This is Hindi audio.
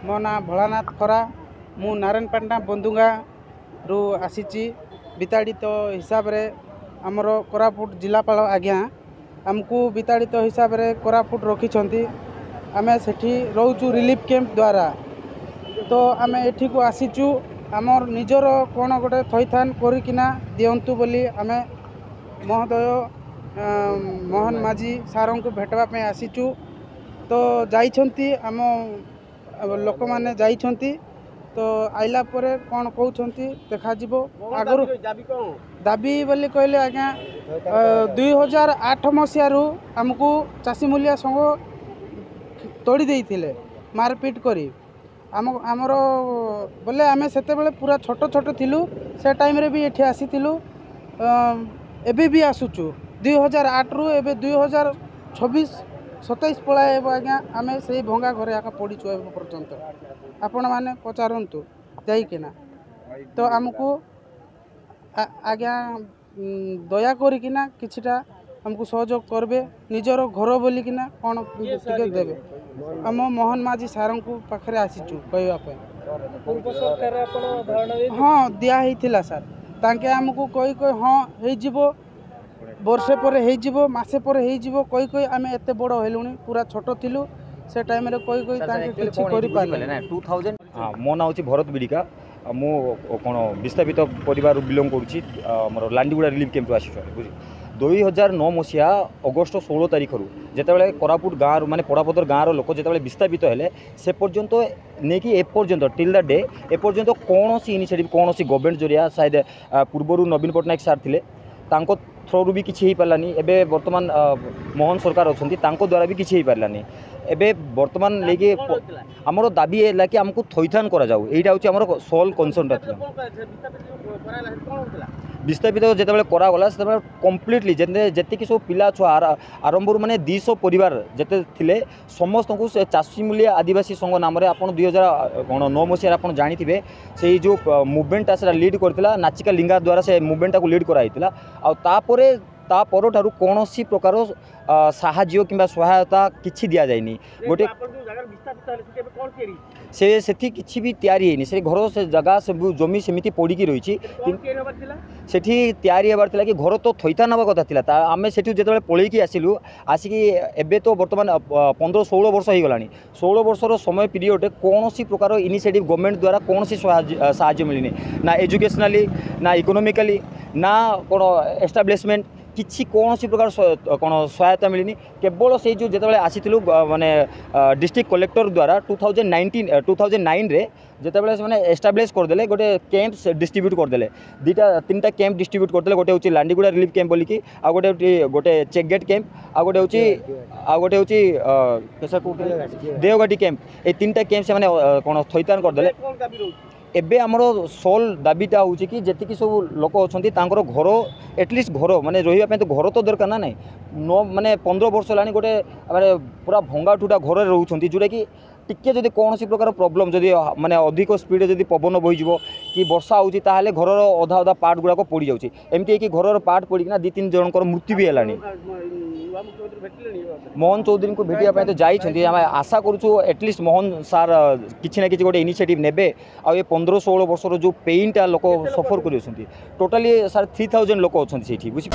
मो ना भोलानाथ खरा मु नारायण पाटना बंधुगा रु आसीची विताड़ित हिसाब रे आमर कोरापुट जिलापाल आज्ञा आमको विताड़ित हिसाब रे कोरापुट रखी आमे सेठी रोचु रिलीफ कैंप द्वारा तो आमे एठी को आसीचु आमर निजर कौन गोटे थैथान करिकिना दियंतु बोली आमे महोदय मोहन माझी सारों को भेटवा पे आसीचु तो जाइछंती आम लोक माने जाइछंती तो आइला परे कौन कहउछंती देखा जिवो आगरु दाबी बोली कहले आज्ञा 2008 मसीह रु हमको चासी मूलिया संग तोड़ी देइथिले मारपीट करी आमर बोले आमे सेते बेले पूरा छोट छोट थिलु से टाइम रे भी एठी आसीथिलु एबे भी आसुचु 2008 रु एबे 2026-27 पलाए आज्ञा आमे से भंगा घरे आका पड़ीचु ए पर्यंत आपण माने पचारंतु जाइकिना तो आमको आज्ञा दया करिकिना किछिटा हमको सहयोग करबे निजर घर बोलिकिना कौन टिके देबे आम मोहन माझी सारं को पाखरे आसीचु कहवा पे हाँ दिया हेतिला सर तांके हमको कही कही हाँ हे जिवो वर्षे पर हे जिवो मासे पर हे जिवो कही कही आमे एते बड़ हेलुनी पूरा छोट थिलु से टाइम रे कही कही तांके किछि करि पाले ना 2000 हां मो ना होची भरत बिडिका मो कोन विस्थापित परिवार बिलोंग करूची हमर लांडीगुडा रिलीफ कैंप आसी बुझी 2009 मसीहा अगस्ट 16 तारिख रु जेतेबेले कोरापुट गाँव माने पड़ापदर गाँव लोक जेतेबेले विस्थापित हेले से पर्यंत नेकी ए पर्यंत टिल द डे ए पर्यंत कौन सी इनिशिएटिव कौन सी गवर्नमेंट जरिया शायद पूर्वर नवीन पट्टनायक सार थिले तांको थ्रू भी किछि पारानी एबे वर्तमान मोहन सरकार अछंती तांको द्वारा भी किछि पारानी एबे वर्तमान लेके हमरो दाबी है कि हमको थैथान करा जाऊ एटा होची हमरो सोल कंसर्न विस्थापित जिते करागला से कम्प्लीटली जेतिक सब पिला छुआ आरंभ माने 200 परिवार जेते थिले समस्त को से चाषी मूल्य आदिवासी संघ नाम आप 2009 मसीह आप जानी से जो मुवमेंट से लीड करता नाचिका लिंगा द्वारा से मुवमेंट को लीड कराइला आउे ता परठारु कौन सी प्रकार साहाय्य किंबा सहायता किछि दिया जायनी गोटे से किछि भी तैयारी हैनी से घर से जगह से जमी सेमिति पड़ी रही सेठी तैयारी हेबार थिला कि घर तो थैथान हवा कथा थिला आमे सेठी जेतेबेले पळेकी आसिलु आसिकी एबे तो वर्तमान 15-16 वर्ष हो गलानी 16 वर्षर समय पीरियड कौन सी प्रकार इनिशिएटिव गवर्नमेंट द्वारा कौन सी साहाय्य मिलनी ना एजुकेशनली ना इकोनॉमिकली ना कौन एस्टाब्लिशमेंट किसी कौन सी प्रकार कौन सहायता मिलनी केवल से जो जिते आसीलु माने डिस्ट्रिक्ट कलेक्टर द्वारा 2009 रे जिते से एस्टाब्लीश करदे गोटे कैंप डिस्ट्रीब्यूट करदे तीनटा कैंप डिस्ट्रीब्यूट करदे गोटे हूँ लांडीगुड़ा रिलीफ कैंप बोलिकी आ गोटे चेक गेट कैंप आ गोटे हूँ देवघाटी कैंप ये तीनटा कैंप से कौन थैथान करदे एबे आमर सोल दाबीटा हूँ कि जी सब लोक अच्छा घर एटलिस्ट घर माने रही तो घर तो दरकार ना नहीं माने 15 वर्ष है गोटे पूरा भंगा ठुटा घर रोच जोटा कि टिके जदि कौन सी प्रकार प्रॉब्लम जदि माने अधिक स्पीड जदि पवन बोज कि वर्षा होची ताहले घर अधा अधा पार्ट गुड़ाक पड़ जाऊँगी एमती कि घर पार्ट पड़ना 2-3 जनकर मृत्यु भी है मोहन चौधरी को भेटिया तो जाइए आशा करूँ एटलिस्ट मोहन सार किसी ना कि गोटे इनिशिएटिव नेबे आ 15-16 वर्षर जो पेनटा लोक सफर कर टोटाली सार 3000 लोक अच्छा बुझी।